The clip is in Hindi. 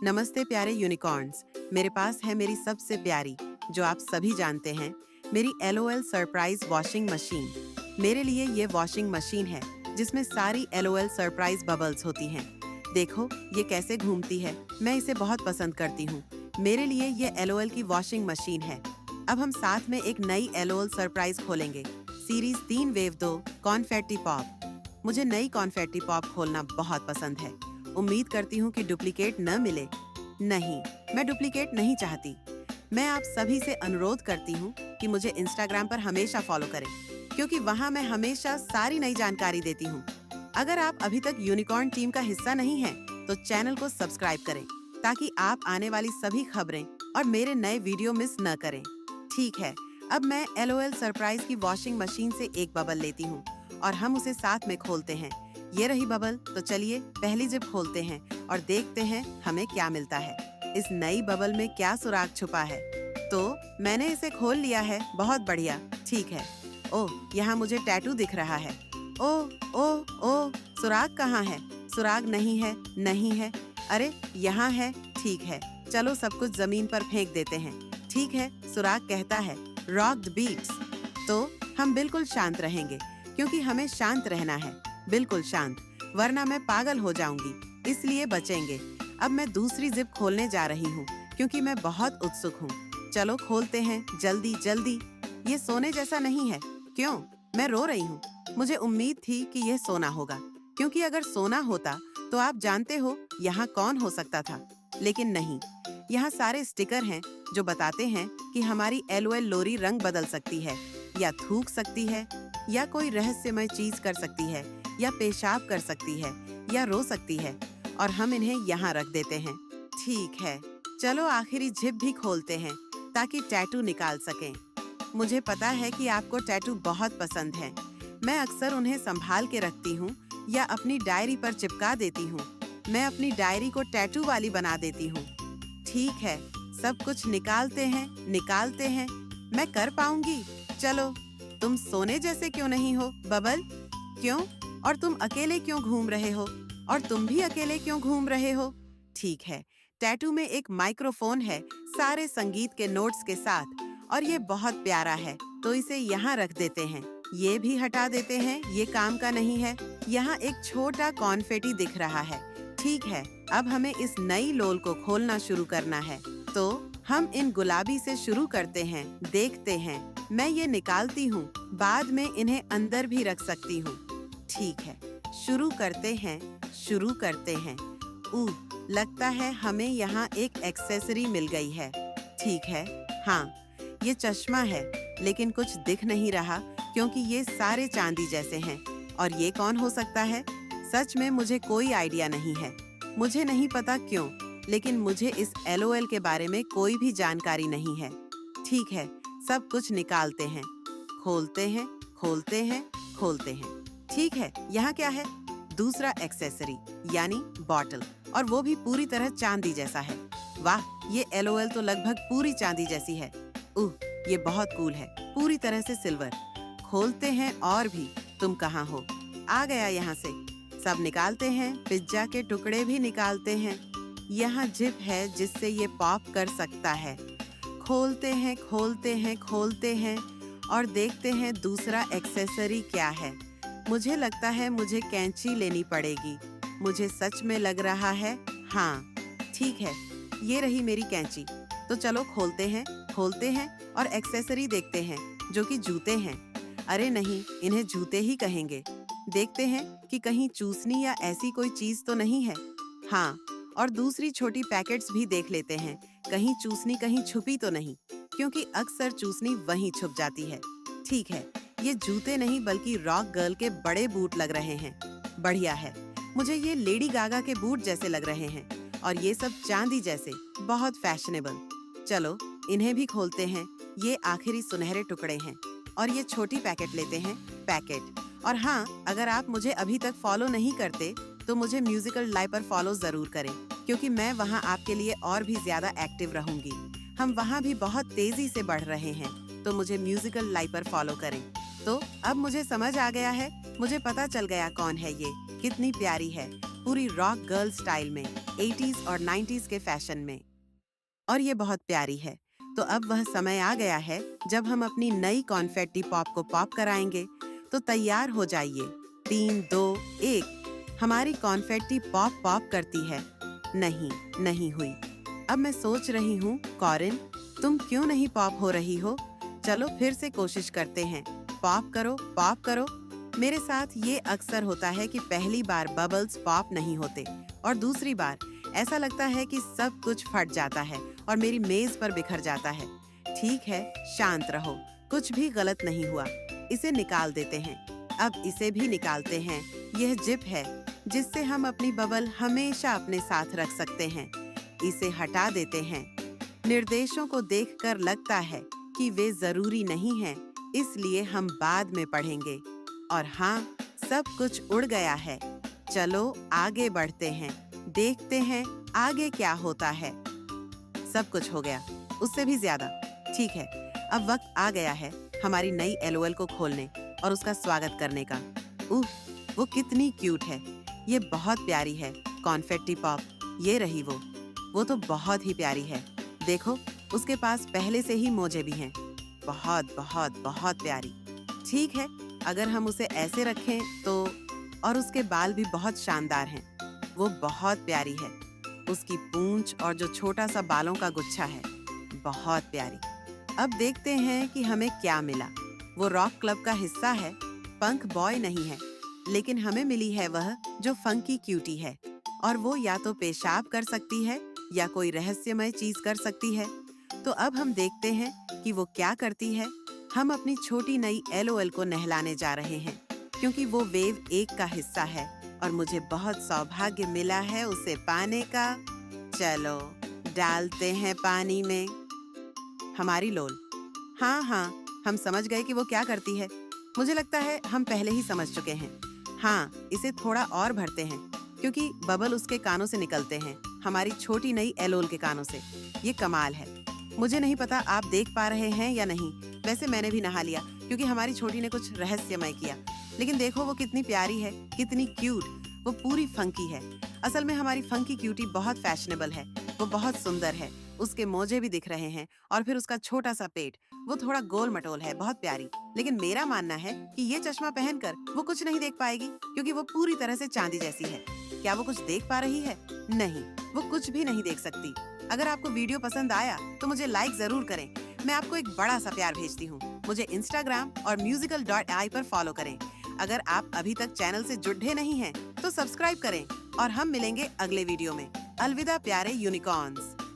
नमस्ते प्यारे यूनिकॉर्न्स। मेरे पास है मेरी सबसे प्यारी, जो आप सभी जानते हैं, मेरी LOL सरप्राइज वॉशिंग मशीन। मेरे लिए ये वॉशिंग मशीन है जिसमें सारी LOL सरप्राइज बबल्स होती हैं। देखो ये कैसे घूमती है, मैं इसे बहुत पसंद करती हूँ। मेरे लिए ये LOL की वॉशिंग मशीन है। अब हम साथ में एक नई LOL सरप्राइज खोलेंगे। Series 3 wave 2 confetti pop. मुझे नई कॉन्फेटी पॉप खोलना बहुत पसंद है। उम्मीद करती हूँ कि डुप्लीकेट न मिले। नहीं, मैं डुप्लीकेट नहीं चाहती। मैं आप सभी से अनुरोध करती हूँ कि मुझे इंस्टाग्राम पर हमेशा फॉलो करें, क्योंकि वहाँ मैं हमेशा सारी नई जानकारी देती हूँ। अगर आप अभी तक यूनिकॉर्न टीम का हिस्सा नहीं हैं, तो चैनल को सब्सक्राइब करें ताकि आप आने वाली सभी खबरें और मेरे नए वीडियो मिस न करें। ठीक है, अब मैं LOL सरप्राइज की वॉशिंग मशीन से एक बबल लेती हूँ और हम उसे साथ में खोलते हैं। ये रही बबल, तो चलिए पहली जिप खोलते हैं और देखते हैं हमें क्या मिलता है। इस नई बबल में क्या सुराग छुपा है? तो मैंने इसे खोल लिया है। बहुत बढ़िया। ठीक है। ओह, यहाँ मुझे टैटू दिख रहा है। ओह ओह ओह, सुराग कहाँ है? सुराग नहीं है, नहीं है। अरे यहाँ है। ठीक है, चलो सब कुछ जमीन पर फेंक देते हैं। ठीक है, सुराग कहता है रॉक द बीट्स। तो हम बिल्कुल शांत रहेंगे, क्योंकि हमें शांत रहना है, बिल्कुल शांत, वरना मैं पागल हो जाऊंगी। इसलिए बचेंगे। अब मैं दूसरी जिप खोलने जा रही हूँ, क्योंकि मैं बहुत उत्सुक हूँ। चलो खोलते हैं, जल्दी जल्दी। ये सोने जैसा नहीं है। क्यों? मैं रो रही हूँ। मुझे उम्मीद थी कि यह सोना होगा, क्योंकि अगर सोना होता तो आप जानते हो यहाँ कौन हो सकता था। लेकिन नहीं, यहाँ सारे स्टिकर हैं जो बताते हैं कि हमारी LOL लोरी रंग बदल सकती है, या थूक सकती है, या कोई रहस्यमय चीज कर सकती है, या पेशाब कर सकती है, या रो सकती है, और हम इन्हें यहाँ रख देते हैं। ठीक है, चलो आखिरी जिप भी खोलते हैं ताकि टैटू निकाल सकें। मुझे पता है कि आपको टैटू बहुत पसंद है। मैं अक्सर उन्हें संभाल के रखती हूँ या अपनी डायरी पर चिपका देती हूँ। मैं अपनी डायरी को टैटू वाली बना देती हूँ। ठीक है, सब कुछ निकालते हैं, निकालते हैं। मैं कर पाऊंगी। चलो, तुम सोने जैसे क्यों नहीं हो, बबल? क्यों? और तुम अकेले क्यों घूम रहे हो? और तुम भी अकेले क्यों घूम रहे हो? ठीक है, टैटू में एक माइक्रोफोन है, सारे संगीत के नोट्स के साथ, और ये बहुत प्यारा है, तो इसे यहाँ रख देते हैं। ये भी हटा देते हैं, ये काम का नहीं है। यहाँ एक छोटा कॉन्फेटी दिख रहा है। ठीक है, अब हमें इस नई लोल को खोलना शुरू करना है। तो हम इन गुलाबी से शुरू करते हैं। देखते हैं, मैं ये निकालती हूँ, बाद में इन्हें अंदर भी रख सकती हूँ। ठीक है, शुरू करते हैं, शुरू करते हैं। लगता है हमें यहाँ एक एक्सेसरी मिल गई है। ठीक है, हाँ, ये चश्मा है, लेकिन कुछ दिख नहीं रहा क्योंकि ये सारे चांदी जैसे हैं। और ये कौन हो सकता है? सच में मुझे कोई आइडिया नहीं है। मुझे नहीं पता क्यों, लेकिन मुझे इस LOL के बारे में कोई भी जानकारी नहीं है। ठीक है, सब कुछ निकालते हैं, खोलते हैं, खोलते हैं, खोलते हैं। ठीक है, यहाँ क्या है? दूसरा एक्सेसरी, यानी बॉटल, और वो भी पूरी तरह चांदी जैसा है। वाह, ये LOL तो लगभग पूरी चांदी जैसी है। ये बहुत कूल है, पूरी तरह से सिल्वर। खोलते हैं और भी। तुम कहाँ हो? आ गया यहाँ से। सब निकालते हैं, पिज्जा के टुकड़े भी निकालते हैं। यहाँ जिप है जिससे ये पॉप कर सकता है। खोलते हैं, खोलते हैं, खोलते हैं, और देखते हैं दूसरा एक्सेसरी क्या है। मुझे लगता है मुझे कैंची लेनी पड़ेगी। मुझे सच में लग रहा है। हाँ, ठीक है, ये रही मेरी कैंची। तो चलो खोलते हैं, खोलते हैं, और एक्सेसरी देखते हैं, जो कि जूते हैं। अरे नहीं, इन्हें जूते ही कहेंगे। देखते हैं कि कहीं चूसनी या ऐसी कोई चीज तो नहीं है। हाँ, और दूसरी छोटी पैकेट्स भी देख लेते हैं, कहीं चूसनी कहीं छुपी तो नहीं, क्योंकि अक्सर चूसनी वहीं छुप जाती है। ठीक है, ये जूते नहीं बल्कि रॉक गर्ल के बड़े बूट लग रहे हैं। बढ़िया है, मुझे ये लेडी गागा के बूट जैसे लग रहे हैं, और ये सब चांदी जैसे, बहुत फैशनेबल। चलो इन्हें भी खोलते हैं। ये आखिरी सुनहरे टुकड़े हैं, और ये छोटी पैकेट लेते हैं, पैकेट। और हाँ, अगर आप मुझे अभी तक फॉलो नहीं करते तो मुझे म्यूजिकल लाइव पर फॉलो जरूर करें, क्योंकि मैं वहाँ आपके लिए और भी ज्यादा एक्टिव रहूंगी। हम वहाँ भी बहुत तेजी से बढ़ रहे हैं, तो मुझे म्यूजिकल लाइव पर फॉलो करें। तो अब मुझे समझ आ गया है, मुझे पता चल गया कौन है ये। कितनी प्यारी है, पूरी रॉक गर्ल स्टाइल में, 80s और 90s के फैशन में। और ये बहुत प्यारी है। तो अब वह समय आ गया है जब हम अपनी नई कॉन्फेटी पॉप को पॉप कराएंगे। तो तैयार हो जाइए। 3, 2, 1। हमारी कॉन्फेटी पॉप पॉप करती है। नहीं, नहीं हुई। अब मैं सोच रही हूँ, कॉरिन, तुम क्यों नहीं पॉप हो रही हो? चलो फिर से कोशिश करते हैं। पॉप करो, पॉप करो। मेरे साथ ये अक्सर होता है कि पहली बार बबल्स पॉप नहीं होते और दूसरी बार ऐसा लगता है कि सब कुछ फट जाता है और मेरी मेज पर बिखर जाता है। ठीक है, शांत रहो, कुछ भी गलत नहीं हुआ। इसे निकाल देते हैं। अब इसे भी निकालते हैं। यह जिप है जिससे हम अपनी बबल हमेशा अपने साथ रख सकते हैं। इसे हटा देते हैं। निर्देशों को देखकर लगता है कि वे जरूरी नहीं हैं, इसलिए हम बाद में पढ़ेंगे। और हाँ, सब कुछ उड़ गया है। चलो आगे बढ़ते हैं, देखते हैं आगे क्या होता है। सब कुछ हो गया, उससे भी ज्यादा। ठीक है, अब वक्त आ गया है हमारी नई एलओएल को खोलने और उसका स्वागत करने का। वो कितनी क्यूट है। ये बहुत प्यारी है। कॉन्फेटी पॉप, ये रही वो तो बहुत ही प्यारी है। देखो, उसके पास पहले से ही मोजे भी हैं। बहुत बहुत बहुत प्यारी। ठीक है, अगर हम उसे ऐसे रखें तो। और उसके बाल भी बहुत शानदार हैं। वो बहुत प्यारी है। उसकी पूंछ और जो छोटा सा बालों का गुच्छा है, बहुत प्यारी। अब देखते हैं कि हमें क्या मिला। वो रॉक क्लब का हिस्सा है। पंक बॉय नहीं है, लेकिन हमें मिली है वह जो फंकी क्यूटी है। और वो या तो पेशाब कर सकती है या कोई रहस्यमय चीज कर सकती है। तो अब हम देखते हैं कि वो क्या करती है। हम अपनी छोटी नई एलओएल को नहलाने जा रहे हैं क्योंकि वो वेव 1 का हिस्सा है और मुझे बहुत सौभाग्य मिला है उसे पाने का। चलो डालते हैं पानी में हमारी लोल। हाँ, हम समझ गए कि वो क्या करती है। मुझे लगता है हम पहले ही समझ चुके हैं। हाँ, इसे थोड़ा और भरते हैं क्योंकि बबल उसके कानों से निकलते हैं, हमारी छोटी नई एलओएल के कानों से। ये कमाल है। मुझे नहीं पता आप देख पा रहे हैं या नहीं। वैसे मैंने भी नहा लिया क्योंकि हमारी छोटी ने कुछ रहस्यमय किया। लेकिन देखो वो कितनी प्यारी है, कितनी क्यूट। वो पूरी फंकी है। असल में हमारी फंकी क्यूटी बहुत फैशनेबल है। वो बहुत सुंदर है। उसके मोजे भी दिख रहे हैं और फिर उसका छोटा सा पेट। वो थोड़ा गोल मटोल है, बहुत प्यारी। लेकिन मेरा मानना है कि ये चश्मा पहनकर वो कुछ नहीं देख पाएगी क्योंकि वो पूरी तरह से चांदी जैसी है। क्या वो कुछ देख पा रही है? नहीं, वो कुछ भी नहीं देख सकती। अगर आपको वीडियो पसंद आया तो मुझे लाइक जरूर करें। मैं आपको एक बड़ा सा प्यार भेजती हूँ। मुझे इंस्टाग्राम और musical.ai पर फॉलो करें। अगर आप अभी तक चैनल से जुड़े नहीं हैं तो सब्सक्राइब करें और हम मिलेंगे अगले वीडियो में। अलविदा प्यारे यूनिकॉर्न्स।